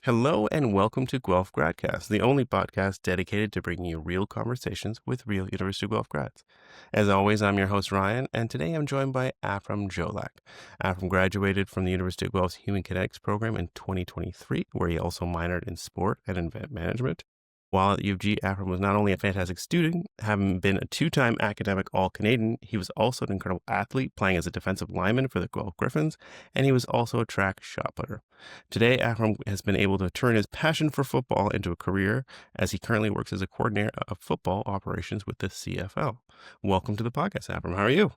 Hello and welcome to Guelph GradCast, the only podcast dedicated to bringing you real conversations with real University of Guelph grads. As always, I'm your host, Ryan, and today I'm joined by Afram Jolak. Afram graduated from the University of Guelph's Human Kinetics program in 2023, where he also minored in sport and event management. While at U of G, Afram was not only a fantastic student, having been a two-time academic All-Canadian, he was also an incredible athlete, playing as a defensive lineman for the Guelph Griffins, and he was also a track shot putter. Today, Afram has been able to turn his passion for football into a career as he currently works as a coordinator of football operations with the CFL. Welcome to the podcast, Afram. How are you?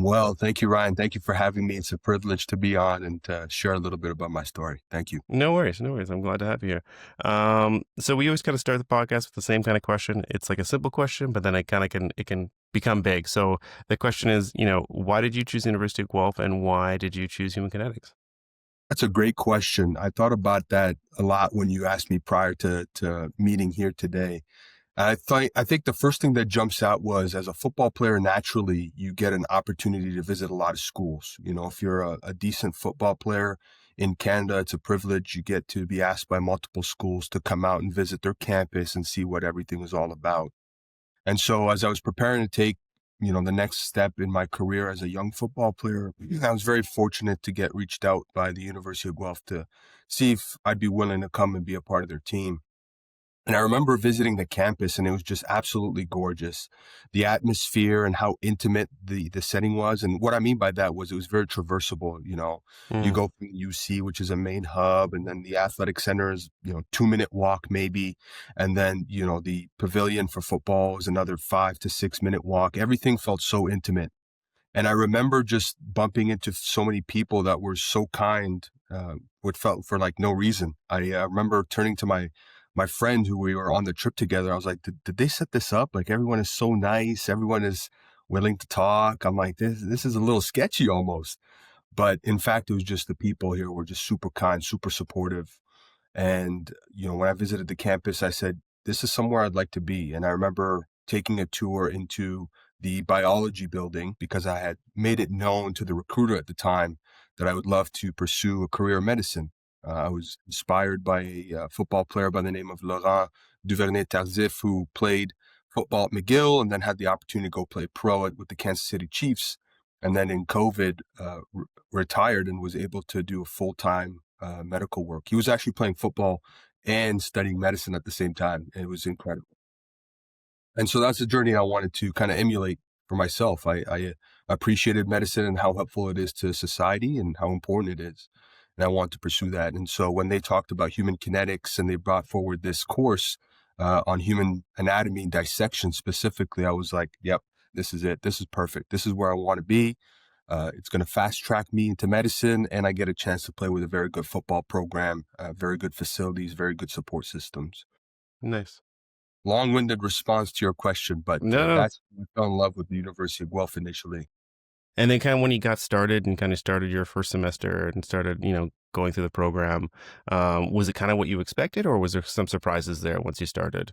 Well, thank you, Ryan. Thank you for having me. It's a privilege to be on and share a little bit about my story. Thank you. No worries, no worries. I'm glad to have you here. So we always kind of start the podcast with the same kind of question. It's like a simple question, but then it can become big. So the question is, why did you choose the University of Guelph, and why did you choose human kinetics? That's a great question. I thought about that a lot when you asked me prior to meeting here today. I think the first thing that jumps out was, as a football player, naturally, you get an opportunity to visit a lot of schools. If you're a decent football player in Canada, it's a privilege. You get to be asked by multiple schools to come out and visit their campus and see what everything is all about. And so as I was preparing to take, the next step in my career as a young football player, I was very fortunate to get reached out by the University of Guelph to see if I'd be willing to come and be a part of their team. And I remember visiting the campus, and it was just absolutely gorgeous. The atmosphere and how intimate the setting was. And what I mean by that was it was very traversable. You Mm, go from UC, which is a main hub, and then the athletic center is, 2-minute walk maybe. And then, the pavilion for football is another 5 to 6 minute walk. Everything felt so intimate. And I remember just bumping into so many people that were so kind, what felt for like no reason. I remember turning to my friend who we were on the trip together. I was like, did they set this up? Like, everyone is so nice. Everyone is willing to talk. I'm like, this is a little sketchy almost. But in fact, it was just the people here were just super kind, super supportive. And, when I visited the campus, I said, this is somewhere I'd like to be. And I remember taking a tour into the biology building because I had made it known to the recruiter at the time that I would love to pursue a career in medicine. I was inspired by a football player by the name of Laurent Duvernay-Tardif, who played football at McGill and then had the opportunity to go play pro with the Kansas City Chiefs. And then in COVID, retired and was able to do a full-time medical work. He was actually playing football and studying medicine at the same time. And it was incredible. And so that's the journey I wanted to kind of emulate for myself. I appreciated medicine and how helpful it is to society and how important it is. And I wanted to pursue that. And so when they talked about human kinetics and they brought forward this course on human anatomy and dissection specifically, I was like, yep, this is it. This is perfect. This is where I want to be. It's going to fast track me into medicine, and I get a chance to play with a very good football program, very good facilities, very good support systems. nice. Long-winded response to your question, but No, no. that's I fell in love with the University of Guelph initially. And then kind of when you got started and kind of started your first semester and started, going through the program, was it kind of what you expected, or was there some surprises there once you started?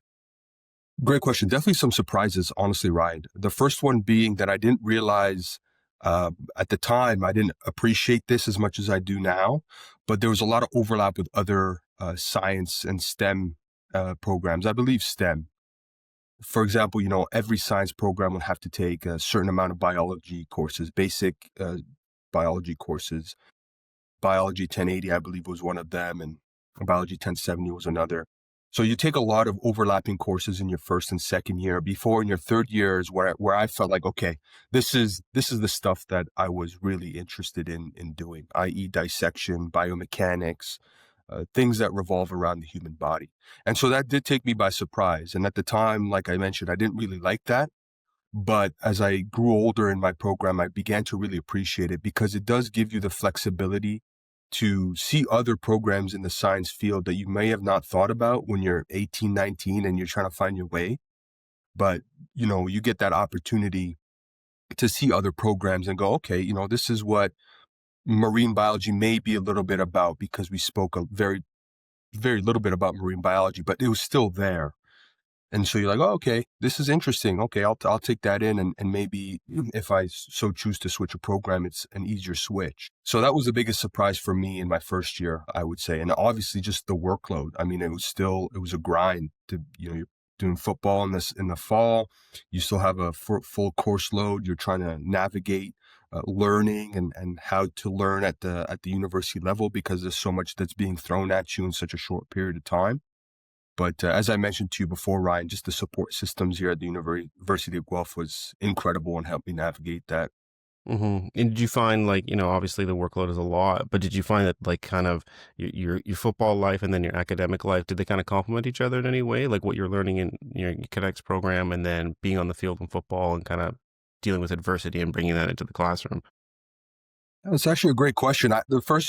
Great question. Definitely some surprises, honestly, Ryan. The first one being that I didn't realize at the time, I didn't appreciate this as much as I do now, but there was a lot of overlap with other science and STEM programs. I believe STEM. For example, every science program would have to take a certain amount of biology courses, basic biology courses. Biology 1080, I believe, was one of them, and Biology 1070 was another. So you take a lot of overlapping courses in your first and second year. Before, in your third year is where I felt like, okay, this is the stuff that I was really interested in doing, i.e. dissection, biomechanics, things that revolve around the human body. And so that did take me by surprise. And at the time, like I mentioned, I didn't really like that. But as I grew older in my program, I began to really appreciate it because it does give you the flexibility to see other programs in the science field that you may have not thought about when you're 18, 19 and you're trying to find your way. But, you get that opportunity to see other programs and go, okay, this is what marine biology may be a little bit about, because we spoke a very, very little bit about marine biology, but it was still there. And so you're like, oh, okay, this is interesting. Okay, I'll take that in, and maybe if I so choose to switch a program, it's an easier switch. So that was the biggest surprise for me in my first year, I would say. And obviously just the workload. I mean, it was a grind to, you're doing football in the fall. You still have a full course load. You're trying to navigate learning and how to learn at the university level, because there's so much that's being thrown at you in such a short period of time. But as I mentioned to you before, Ryan, just the support systems here at the University of Guelph was incredible and helped me navigate that. And did you find, like, obviously the workload is a lot, but did you find that, like, kind of your football life and then your academic life, did they kind of complement each other in any way? Like what you're learning in your Kinetics program and then being on the field in football and kind of dealing with adversity and bringing that into the classroom? It's actually a great question.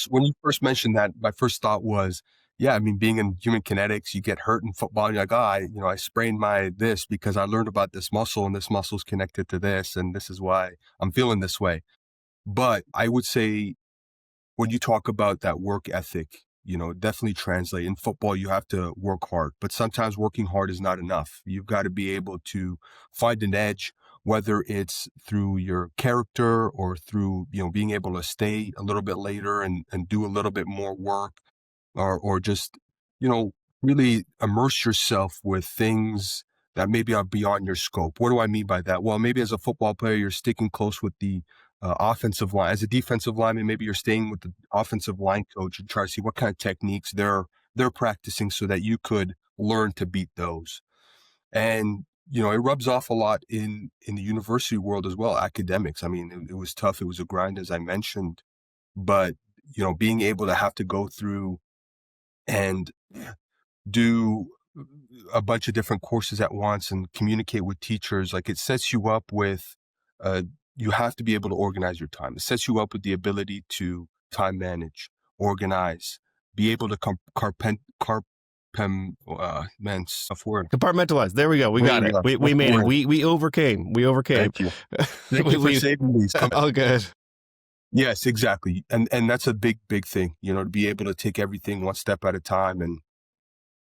When you first mentioned that, my first thought was, yeah, I mean, being in human kinetics, you get hurt in football, and you're like, I sprained my this because I learned about this muscle, and this muscle is connected to this, and this is why I'm feeling this way. But I would say when you talk about that work ethic, definitely translate. In football, you have to work hard, but sometimes working hard is not enough. You've got to be able to find an edge, whether it's through your character or through, being able to stay a little bit later and do a little bit more work, or just, you know, really immerse yourself with things that maybe are beyond your scope. What do I mean by that? Well, maybe as a football player, you're sticking close with the offensive line. As a defensive lineman, maybe you're staying with the offensive line coach and try to see what kind of techniques they're practicing so that you could learn to beat those. And it rubs off a lot in the university world as well. Academics. I mean, it was tough. It was a grind, as I mentioned, but being able to have to go through and do a bunch of different courses at once and communicate with teachers, like, it sets you up with, uh, you have to be able to organize your time. It sets you up with the ability to time manage, organize, be able to man, tough word. Compartmentalize. There we go. We There got you it. go. We That's the made it. word. We overcame. We overcame. Thank you. Thank we, you for we saving these. all good. Yes, exactly. And that's a big, big thing, to be able to take everything one step at a time, and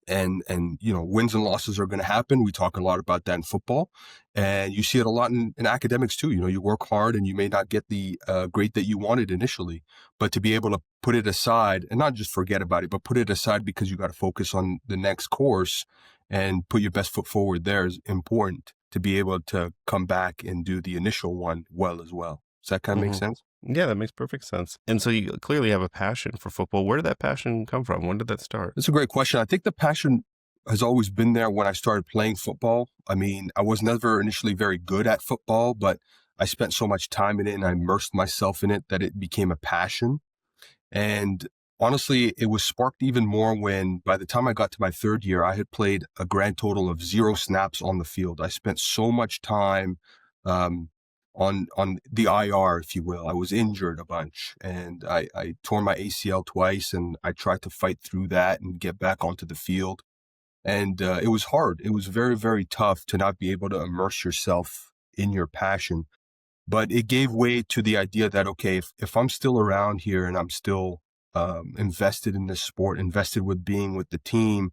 wins and losses are going to happen. We talk a lot about that in football, and you see it a lot in academics too. You work hard and you may not get the grade that you wanted initially, but to be able to put it aside and not just forget about it, but put it aside because you got to focus on the next course and put your best foot forward there is important to be able to come back and do the initial one well as well. Does that kind of make hmm sense? Yeah, that makes perfect sense. And so you clearly have a passion for football. Where did that passion come from? When did that start? That's a great question. I think the passion has always been there when I started playing football. I mean, I was never initially very good at football, but I spent so much time in it and I immersed myself in it that it became a passion. And honestly, it was sparked even more when, by the time I got to my third year, I had played a grand total of 0 snaps on the field. I spent so much time um, on the IR, if you will. I was injured a bunch, and I tore my ACL twice, and I tried to fight through that and get back onto the field. And it was hard. It was very, very tough to not be able to immerse yourself in your passion. But it gave way to the idea that, okay, if I'm still around here and I'm still invested in this sport, invested with being with the team,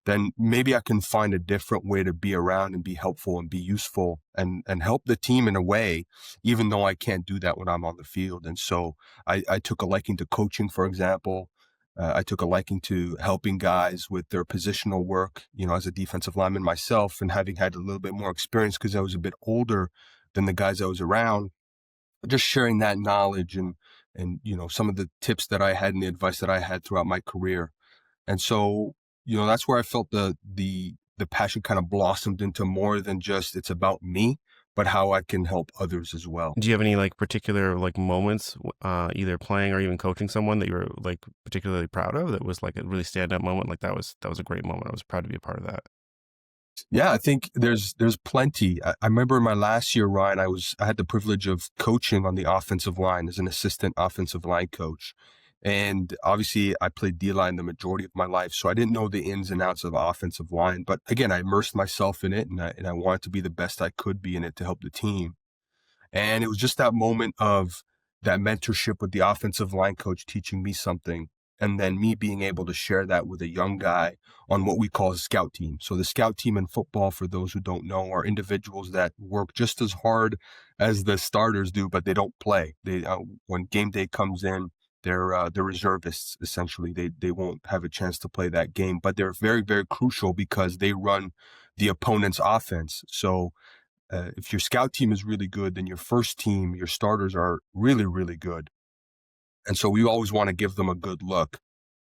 then maybe I can find a different way to be around and be helpful and be useful and help the team in a way, even though I can't do that when I'm on the field. And so I took a liking to coaching, for example. I took a liking to helping guys with their positional work, as a defensive lineman myself, and having had a little bit more experience because I was a bit older than the guys I was around, just sharing that knowledge and some of the tips that I had and the advice that I had throughout my career. And so, that's where I felt the passion kind of blossomed into more than just it's about me, but how I can help others as well. Do you have any, like, particular, like, moments, either playing or even coaching someone that you were, like, particularly proud of, that was like a really standout moment? Like that was a great moment. I was proud to be a part of that. Yeah, I think there's plenty. I remember in my last year, Ryan, I had the privilege of coaching on the offensive line as an assistant offensive line coach. And obviously I played D-line the majority of my life, so I didn't know the ins and outs of offensive line. But again, I immersed myself in it, and I wanted to be the best I could be in it to help the team. And it was just that moment of that mentorship with the offensive line coach teaching me something and then me being able to share that with a young guy on what we call a scout team. So the scout team in football, for those who don't know, are individuals that work just as hard as the starters do, but they don't play. They when game day comes in, they're reservists essentially. They won't have a chance to play that game, but they're very, very crucial because they run the opponent's offense. So if your scout team is really good, then your first team, your starters are really, really good. And so we always want to give them a good look.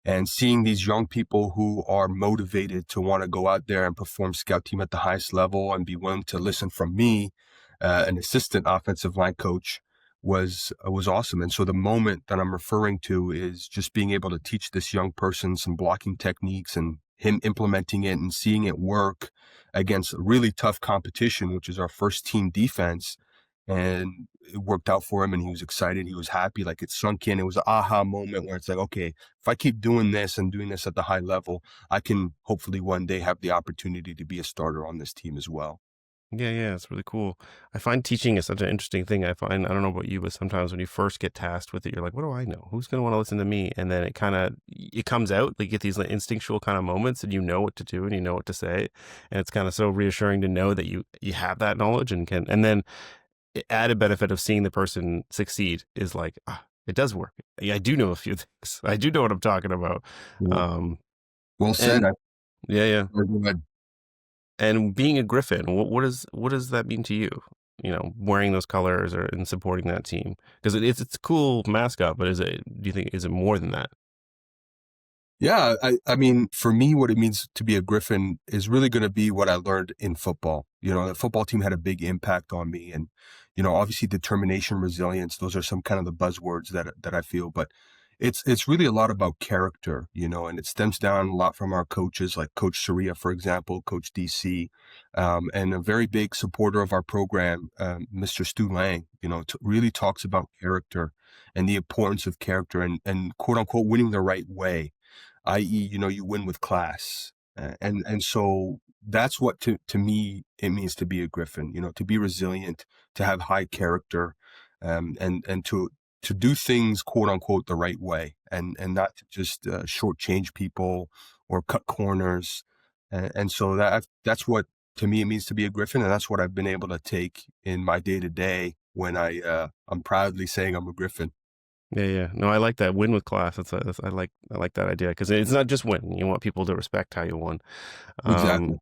And seeing these young people who are motivated to want to go out there and perform scout team at the highest level and be willing to listen from me, an assistant offensive line coach, was awesome. And so the moment that I'm referring to is just being able to teach this young person some blocking techniques and him implementing it and seeing it work against really tough competition, which is our first team defense. And it worked out for him, and he was excited. He was happy. Like, it sunk in. It was an aha moment where it's like, okay, if I keep doing this and doing this at the high level, I can hopefully one day have the opportunity to be a starter on this team as well. Yeah, it's really cool. I find teaching is such an interesting thing. I don't know about you, but sometimes when you first get tasked with it, you're like, what do I know? Who's going to want to listen to me? And then it comes out, like, you get these like instinctual kind of moments and you know what to do and you know what to say. And it's kind of so reassuring to know that you have that knowledge and then the added benefit of seeing the person succeed is like, it does work. I do know a few things. I do know what I'm talking about. Yeah. Um, Well said. and yeah. Go ahead. And being a Griffin, what does that mean to you? You know, wearing those colors and supporting that team, because it's a cool mascot, but do you think is it more than that? Yeah, I mean, for me, what it means to be a Griffin is really going to be what I learned in football. You know, the football team had a big impact on me, and obviously determination, resilience. Those are some kind of the buzzwords that I feel, but it's really a lot about character, and it stems down a lot from our coaches, like Coach Saria, for example, Coach DC, and a very big supporter of our program, Mr. Stu Lang. Really talks about character and the importance of character and quote unquote winning the right way, i.e., you win with class. And so that's what to me it means to be a Griffin, to be resilient, to have high character, and to do things quote unquote the right way, and not to just shortchange people or cut corners. And so that's what to me it means to be a Griffin, and that's what I've been able to take in my day to day when I'm proudly saying I'm a Griffin. Yeah. No, I like that win with class. I like that idea because it's not just win. You want people to respect how you won. Exactly.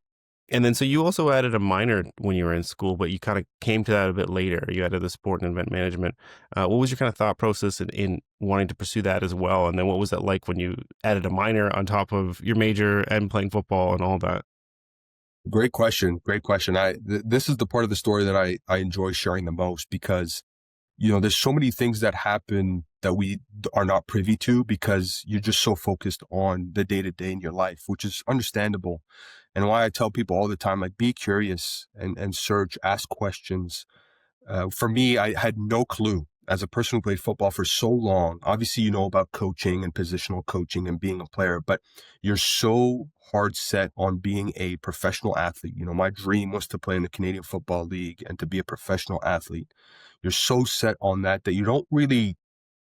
And then so you also added a minor when you were in school, but you kind of came to that a bit later. You added the sport and event management. What was your kind of thought process in wanting to pursue that as well? And then what was that like when you added a minor on top of your major and playing football and all that? Great question. Great question. This is the part of the story that I enjoy sharing the most because there's so many things that happen that we are not privy to because you're just so focused on the day to day in your life, which is understandable. And why I tell people all the time, like, be curious and search, ask questions. For me, I had no clue as a person who played football for so long. Obviously, you know about coaching and positional coaching and being a player, but you're so hard set on being a professional athlete. My dream was to play in the Canadian Football League and to be a professional athlete. You're so set on that you don't really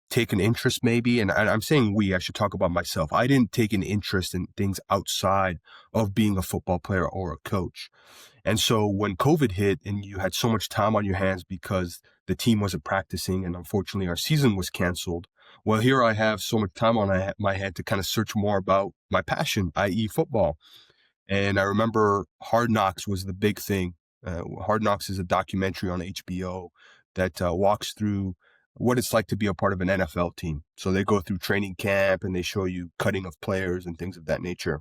take an interest maybe. And I'm saying I should talk about myself. I didn't take an interest in things outside of being a football player or a coach. And so when COVID hit and you had so much time on your hands because the team wasn't practicing and unfortunately our season was canceled, well, here I have so much time on my head to kind of search more about my passion, i.e. football. And I remember Hard Knocks was the big thing. Hard Knocks is a documentary on HBO that walks through what it's like to be a part of an NFL team. So they go through training camp and they show you cutting of players and things of that nature.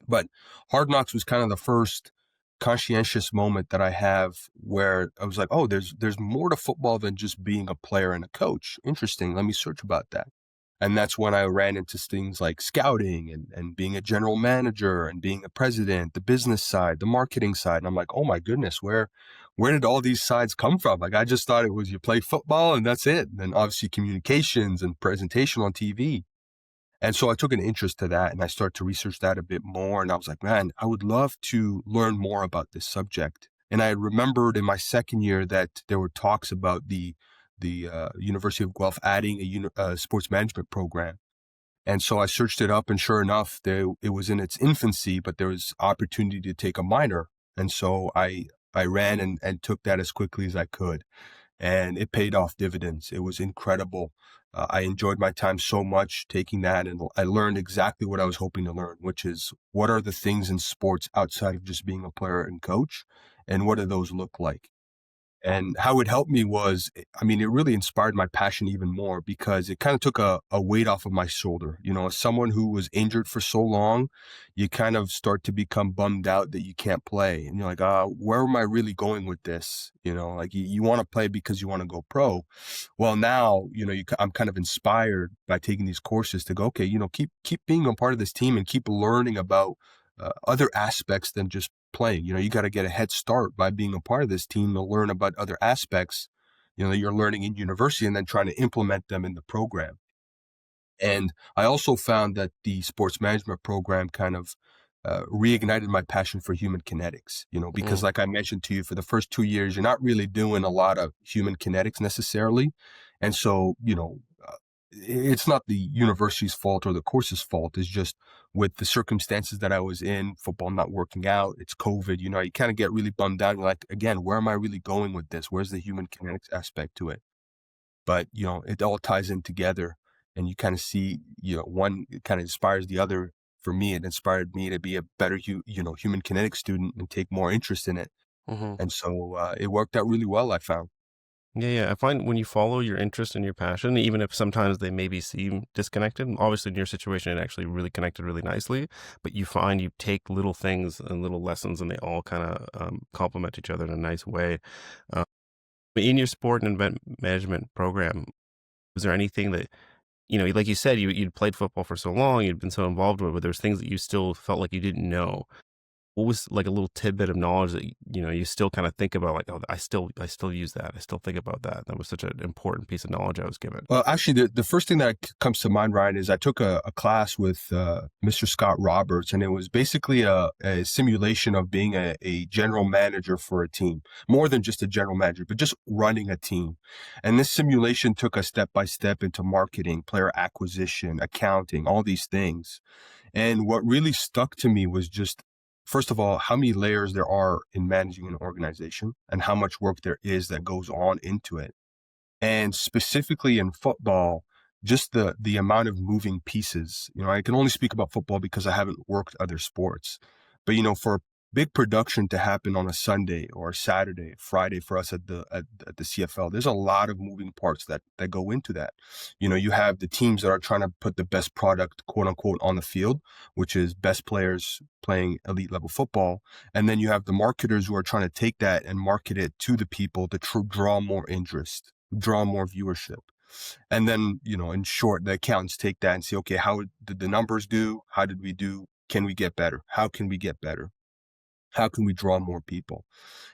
But Hard Knocks was kind of the first conscientious moment that I have where I was like, oh, there's more to football than just being a player and a coach. Interesting. Let me search about that. And that's when I ran into things like scouting and being a general manager and being a president, the business side, the marketing side. And I'm like, oh my goodness, where did all these sides come from? Like, I just thought it was you play football and that's it. And then obviously communications and presentation on TV. And so I took an interest to that and I started to research that a bit more. And I was like, man, I would love to learn more about this subject. And I remembered in my second year that there were talks about the University of Guelph adding a sports management program. And so I searched it up, and sure enough, it was in its infancy, but there was opportunity to take a minor. And so I ran and took that as quickly as I could. And it paid off dividends. It was incredible. I enjoyed my time so much taking that, and I learned exactly what I was hoping to learn, which is what are the things in sports outside of just being a player and coach, and what do those look like? And how it helped me was, I mean, it really inspired my passion even more because it kind of took a weight off of my shoulder. You know, as someone who was injured for so long, you kind of start to become bummed out that you can't play. And you're like, where am I really going with this? You know, like you want to play because you want to go pro. Well, now, you know, I'm kind of inspired by taking these courses to go, okay, you know, keep being a part of this team and keep learning about other aspects than just playing. You know, you got to get a head start by being a part of this team to learn about other aspects, you know, that you're learning in university and then trying to implement them in the program. And I also found that the sports management program kind of reignited my passion for human kinetics, you know, because Mm, like I mentioned to you, for the first 2 years, you're not really doing a lot of human kinetics necessarily. And so, you know, it's not the university's fault or the course's fault. It's just with the circumstances that I was in, football not working out, it's COVID, you know, you kind of get really bummed out. You're like, again, where am I really going with this? Where's the human kinetics aspect to it? But, you know, it all ties in together, and you kind of see, you know, one kind of inspires the other. For me, it inspired me to be a better, you know, human kinetics student and take more interest in it. mhm. And so it worked out really well, I found. Yeah, yeah. I find when you follow your interest and your passion, even if sometimes they maybe seem disconnected, obviously in your situation, it actually really connected really nicely. But you find you take little things and little lessons, and they all kind of complement each other in a nice way. Uh, but in your sport and event management program, was there anything that like you said, you'd played football for so long, you'd been so involved with it, but there's things that you still felt like you didn't know. What was like a little tidbit of knowledge that you still kind of think about, like, oh, I still use that. I still think about that. That was such an important piece of knowledge I was given. Well, actually, the first thing that comes to mind, Ryan, is I took a class with Mr. Scott Roberts, and it was basically a simulation of being a general manager for a team, more than just a general manager, but just running a team. And this simulation took us step by step into marketing, player acquisition, accounting, all these things. And what really stuck to me was just, first of all, how many layers there are in managing an organization and how much work there is that goes on into it. And specifically in football, just the amount of moving pieces. You know, I can only speak about football because I haven't worked other sports. But you know, for a big production to happen on a Sunday or a Saturday, Friday for us at the CFL, there's a lot of moving parts that go into that. You know, you have the teams that are trying to put the best product, quote unquote, on the field, which is best players playing elite level football. And then you have the marketers who are trying to take that and market it to the people to draw more interest, draw more viewership. And then, you know, in short, the accountants take that and say, okay, how did the numbers do? How did we do? Can we get better? How can we get better? How can we draw more people?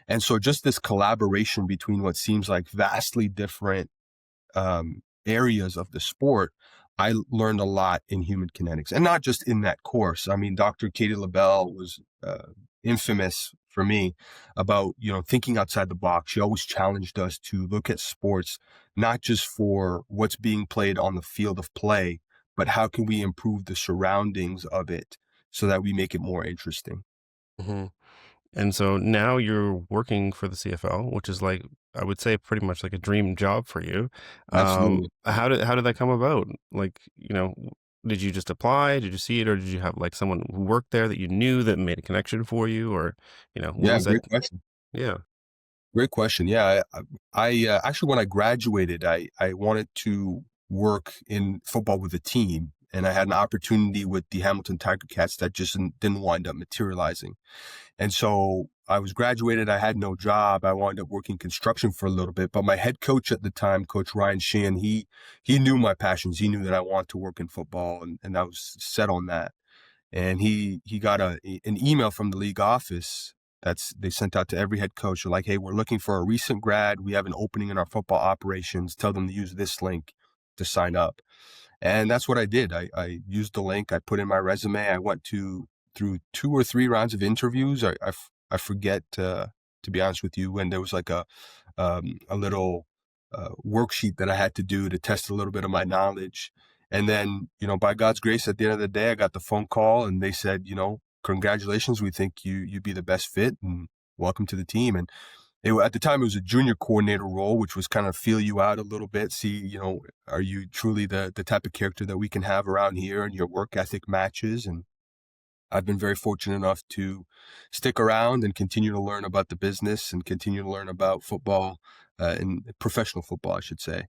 And so just this collaboration between what seems like vastly different areas of the sport, I learned a lot in human kinetics, and not just in that course. I mean, Dr. Katie LaBelle was infamous for me about, you know, thinking outside the box. She always challenged us to look at sports, not just for what's being played on the field of play, but how can we improve the surroundings of it so that we make it more interesting. Hmm. And so now you're working for the CFL, which is like, I would say, pretty much like a dream job for you. Absolutely. How did that come about? Like, did you just apply? Did you see it, or did you have like someone who worked there that you knew that made a connection for you, or what Yeah, was that? great question. Yeah. Great question. Yeah, I actually, when I graduated, I wanted to work in football with a team, and I had an opportunity with the Hamilton Tiger Cats that just didn't wind up materializing. And so I was graduated. I had no job. I wound up working construction for a little bit. But my head coach at the time, Coach Ryan Sheehan, he knew my passions. He knew that I wanted to work in football, and I was set on that. And he got an email from the league office they sent out to every head coach. They're like, hey, we're looking for a recent grad. We have an opening in our football operations. Tell them to use this link to sign up. And that's what I did. I used the link. I put in my resume. I went through 2 or 3 rounds of interviews. I forget, to be honest with you, when there was like a little worksheet that I had to do to test a little bit of my knowledge. And then, by God's grace, at the end of the day, I got the phone call and they said, congratulations, we think you'd be the best fit and welcome to the team. And at the time, it was a junior coordinator role, which was kind of feel you out a little bit, see, are you truly the type of character that we can have around here and your work ethic matches? And I've been very fortunate enough to stick around and continue to learn about the business and continue to learn about football, and professional football, I should say.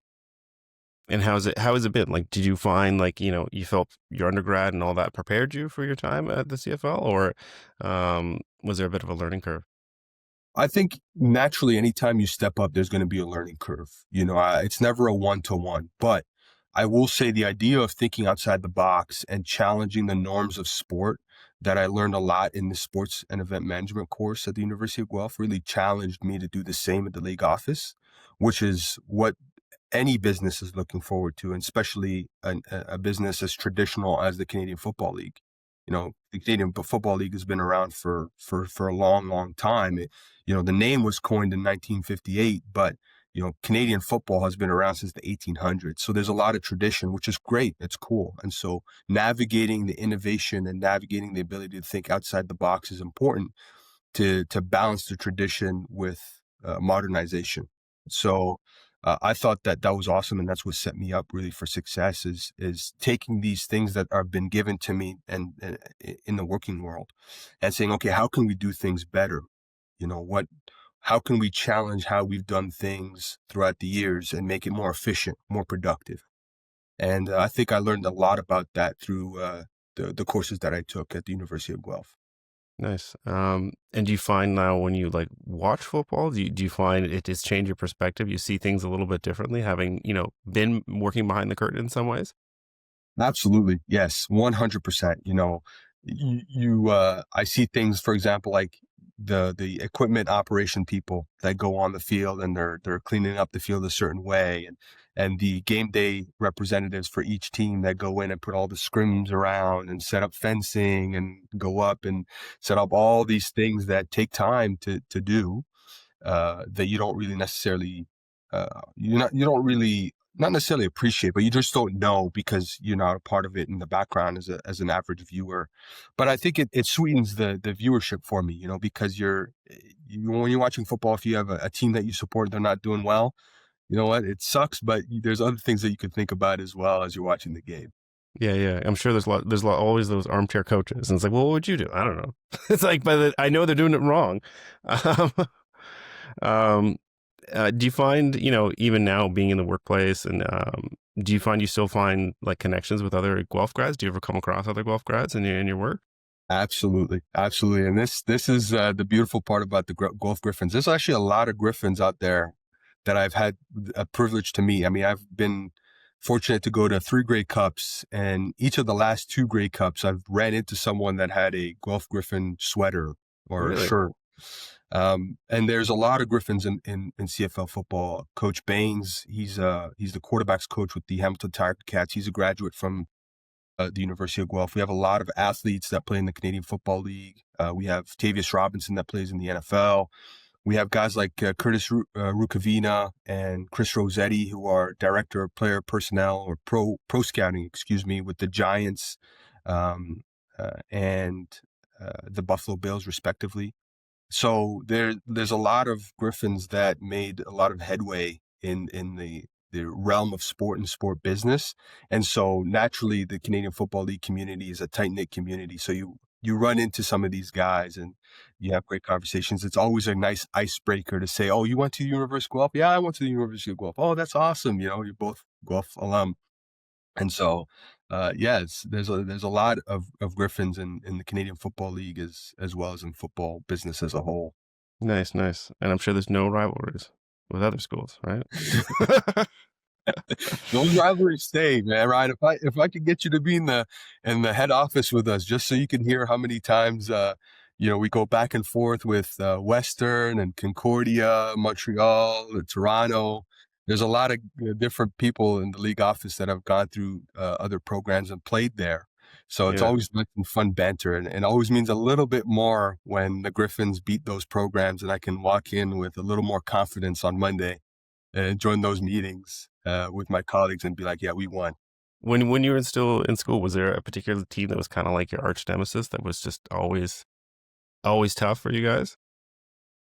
And how has it been? Like, did you find like, you felt your undergrad and all that prepared you for your time at the CFL, or was there a bit of a learning curve? I think naturally, anytime you step up, there's going to be a learning curve. It's never a one-to-one, but I will say the idea of thinking outside the box and challenging the norms of sport that I learned a lot in the sports and event management course at the University of Guelph really challenged me to do the same at the league office, which is what any business is looking forward to, and especially a business as traditional as the Canadian Football League. The Canadian Football League has been around for a long, long time. The name was coined in 1958, but Canadian football has been around since the 1800s. So there's a lot of tradition, which is great. It's cool. And so navigating the innovation and navigating the ability to think outside the box is important to balance the tradition with modernization. So I thought that was awesome, and that's what set me up really for success. Is taking these things that are been given to me and in the working world, and saying, okay, how can we do things better? How can we challenge how we've done things throughout the years and make it more efficient, more productive? And I think I learned a lot about that through the courses that I took at the University of Guelph. Nice. And do you find now when you like watch football, do you find it has changed your perspective? You see things a little bit differently, having, been working behind the curtain in some ways? Absolutely. Yes. 100%. I see things, for example, like the equipment operation people that go on the field and they're cleaning up the field a certain way, and the game day representatives for each team that go in and put all the scrims around and set up fencing and go up and set up all these things that take time to do, that you don't really necessarily, you don't really not necessarily appreciate, but you just don't know because you're not a part of it in the background as an average viewer. But I think it sweetens the viewership for me, because when you're watching football, if you have a team that you support, they're not doing well, you know what? It sucks, but there's other things that you can think about as well as you're watching the game. Yeah, yeah. I'm sure always those armchair coaches, and it's like, well, what would you do? I don't know. It's like, but I know they're doing it wrong. Um, um, do you find, even now being in the workplace, and do you find you still find like connections with other Guelph grads? Do you ever come across other Guelph grads in your work? Absolutely. Absolutely. And this is the beautiful part about the Guelph Griffins. There's actually a lot of Griffins out there that I've had a privilege to meet. I mean, I've been fortunate to go to 3 Grey Cups, and each of the last 2 Grey Cups, I've ran into someone that had a Guelph Griffin sweater or Really? shirt. And there's a lot of Griffins in CFL football. Coach Baines, he's the quarterbacks coach with the Hamilton Tiger Cats. He's a graduate from the University of Guelph. We have a lot of athletes that play in the Canadian Football League. We have Tavius Robinson that plays in the NFL. We have guys like Curtis Rukavina and Chris Rossetti, who are director of player personnel or pro scouting, with the Giants and the Buffalo Bills, respectively. So there's a lot of Griffins that made a lot of headway in the realm of sport and sport business. And so naturally the Canadian Football League community is a tight-knit community. So you run into some of these guys and you have great conversations. It's always a nice icebreaker to say, oh, you went to the University of Guelph? Yeah, I went to the University of Guelph. Oh, that's awesome. You're both Guelph alum. And so, yes, there's a lot of Griffins in the Canadian Football League as well as in football business as a whole. Nice, nice. And I'm sure there's no rivalries with other schools, right? Those rivalries stay, man. Right? If I could get you to be in the head office with us, just so you can hear how many times we go back and forth with Western and Concordia, Montreal, Toronto. There's a lot of different people in the league office that have gone through other programs and played there. So it's Yeah. always been fun banter, and it always means a little bit more when the Griffins beat those programs, and I can walk in with a little more confidence on Monday and join those meetings with my colleagues and be like, yeah, we won. When you were still in school, was there a particular team that was kind of like your arch nemesis that was just always tough for you guys?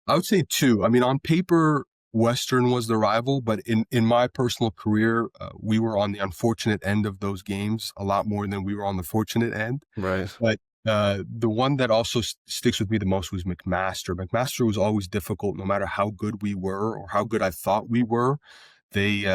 I would say two. I mean, on paper, Western was the rival, but in my personal career, we were on the unfortunate end of those games a lot more than we were on the fortunate end. Right. But the one that also sticks with me the most was McMaster. McMaster was always difficult, no matter how good we were or how good I thought we were. They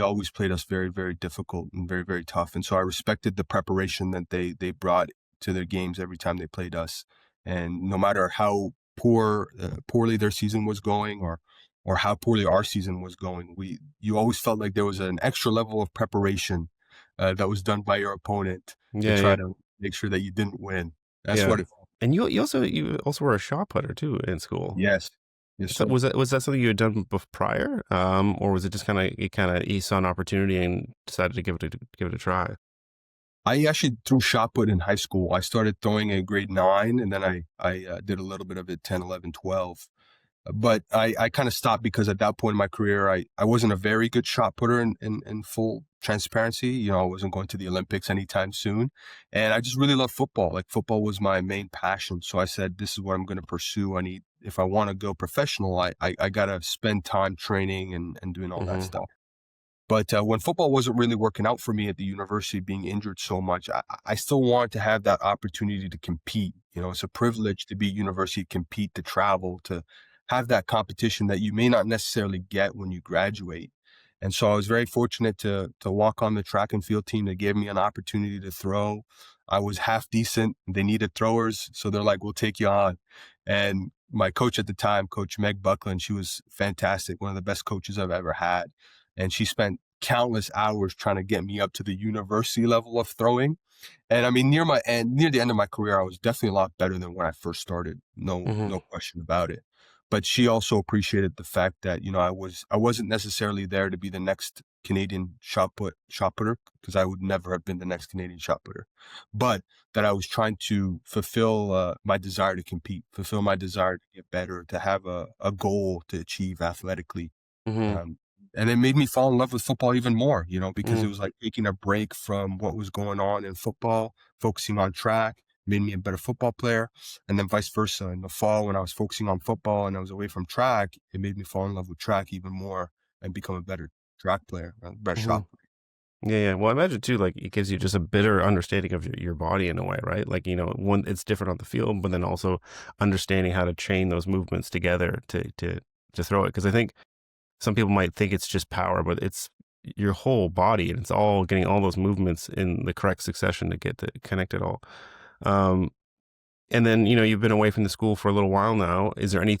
always played us very, very difficult and very, very tough. And so I respected the preparation that they brought to their games every time they played us. And no matter how poorly their season was going, or how poorly our season was going, you always felt like there was an extra level of preparation that was done by your opponent to Yeah, try yeah, to make sure that you didn't win. That's yeah. what it felt. And you also were a shot putter too in school. Yes. Yes, So sir. was that something you had done prior, or was it just you saw an opportunity and decided to give it a try? I actually threw shot put in high school. I started throwing in grade 9, and then I did a little bit of it 10, 11, 12. But I kind of stopped because at that point in my career, I wasn't a very good shot putter in full transparency. You know, I wasn't going to the Olympics anytime soon. And I just really love football. Like, football was my main passion. So I said, this is what I'm going to pursue. If I want to go professional, I got to spend time training and doing all that Hmm. stuff. But when football wasn't really working out for me at the university, being injured so much, I still wanted to have that opportunity to compete. You know, it's a privilege to be at university, to compete, to travel, to have that competition that you may not necessarily get when you graduate. And so I was very fortunate to walk on the track and field team that gave me an opportunity to throw. I was half decent. They needed throwers, so they're like, "We'll take you on." And my coach at the time, Coach Meg Buckland, she was fantastic, one of the best coaches I've ever had. And she spent countless hours trying to get me up to the university level of throwing. And I mean, near the end of my career, I was definitely a lot better than when I first started. No, Hmm. no question about it. But she also appreciated the fact that, I wasn't necessarily there to be the next Canadian shot putter, because I would never have been the next Canadian shot putter. But that I was trying to fulfill my desire to compete, fulfill my desire to get better, to have a goal to achieve athletically. Hmm. um, and it made me fall in love with football even more, because it Hmm. was like taking a break from what was going on in football, focusing on track, made me a better football player. And then vice versa. In the fall, when I was focusing on football and I was away from track, it made me fall in love with track even more and become a better track player, a better Hmm. shot Yeah, yeah. Well, I imagine too, like it gives you just a better understanding of your body in a way, right? Like, one, it's different on the field, but then also understanding how to chain those movements together to throw it. Because I think some people might think it's just power, but it's your whole body, and it's all getting all those movements in the correct succession to get to connect it all. Um, and then, you've been away from the school for a little while now. Is there any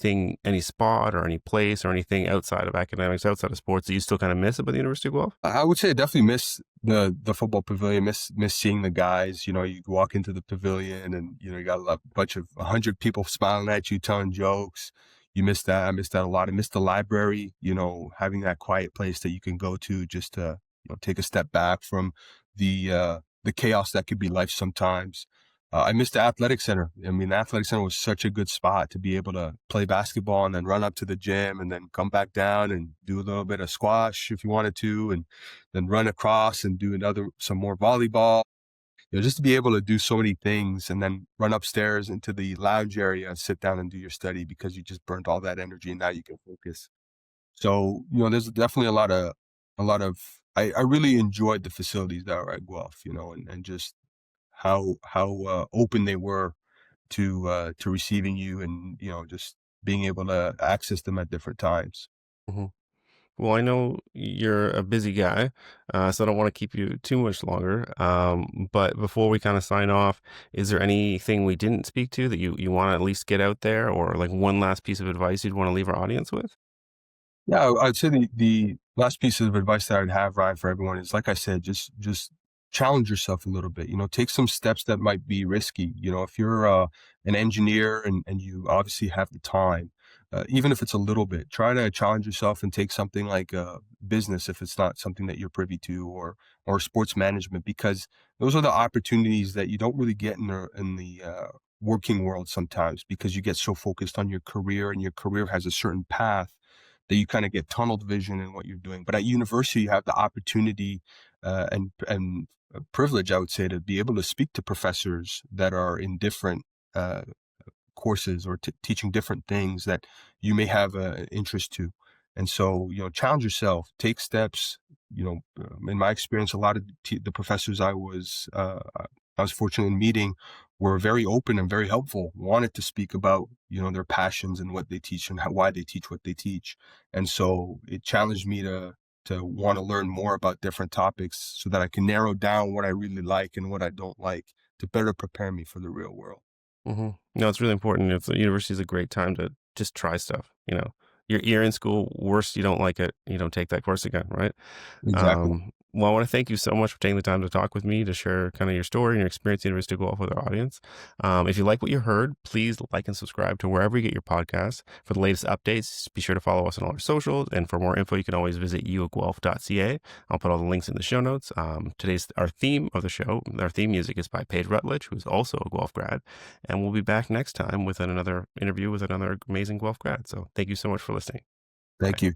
spot or any place or anything outside of academics, outside of sports that you still kind of miss about the University of Guelph? I would say I definitely miss the football pavilion, miss seeing the guys. You walk into the pavilion and you got bunch of 100 people smiling at you, telling jokes. You miss that. I miss that a lot. I miss the library. Having that quiet place that you can go to just to take a step back from the chaos that could be life sometimes. I missed the athletic center. I mean, the athletic center was such a good spot to be able to play basketball and then run up to the gym and then come back down and do a little bit of squash if you wanted to, and then run across and do some more volleyball. Just to be able to do so many things and then run upstairs into the lounge area and sit down and do your study because you just burned all that energy and now you can focus. So, there's definitely a lot of I really enjoyed the facilities that are at Guelph, and just how open they were to receiving you, and just being able to access them at different times. Hmm. Well, I know you're a busy guy, so I don't want to keep you too much longer. But before we kind of sign off, is there anything we didn't speak to that you want to at least get out there, or like one last piece of advice you'd want to leave our audience with? Yeah, I'd say the last piece of advice that I'd have, Ryan, for everyone is, like I said, just challenge yourself a little bit. Take some steps that might be risky. If you're an engineer and you obviously have the time, even if it's a little bit, try to challenge yourself and take something like business if it's not something that you're privy to, or sports management, because those are the opportunities that you don't really get in the working world sometimes, because you get so focused on your career and your career has a certain path that you kind of get tunnel vision in what you're doing. But at university, you have the opportunity and privilege, I would say, to be able to speak to professors that are in different uh, courses or teaching different things that you may have an interest to. And so, challenge yourself, take steps. In my experience, a lot of the professors I was fortunate in meeting were very open and very helpful, wanted to speak about, their passions and what they teach and why they teach what they teach. And so it challenged me to want to learn more about different topics so that I can narrow down what I really like and what I don't like to better prepare me for the real world. No, it's really important. It's the university is a great time to just try stuff. You're in school. Worst, you don't like it. You don't take that course again, right? Exactly. Well, I want to thank you so much for taking the time to talk with me to share kind of your story and your experience at the University of Guelph with our audience. If you like what you heard, please like and subscribe to wherever you get your podcasts. For the latest updates, be sure to follow us on all our socials. And for more info, you can always visit youatguelph.ca. I'll put all the links in the show notes. Our theme of the show, our theme music is by Paige Rutledge, who's also a Guelph grad. And we'll be back next time with another interview with another amazing Guelph grad. So thank you so much for listening. Bye. Thank you.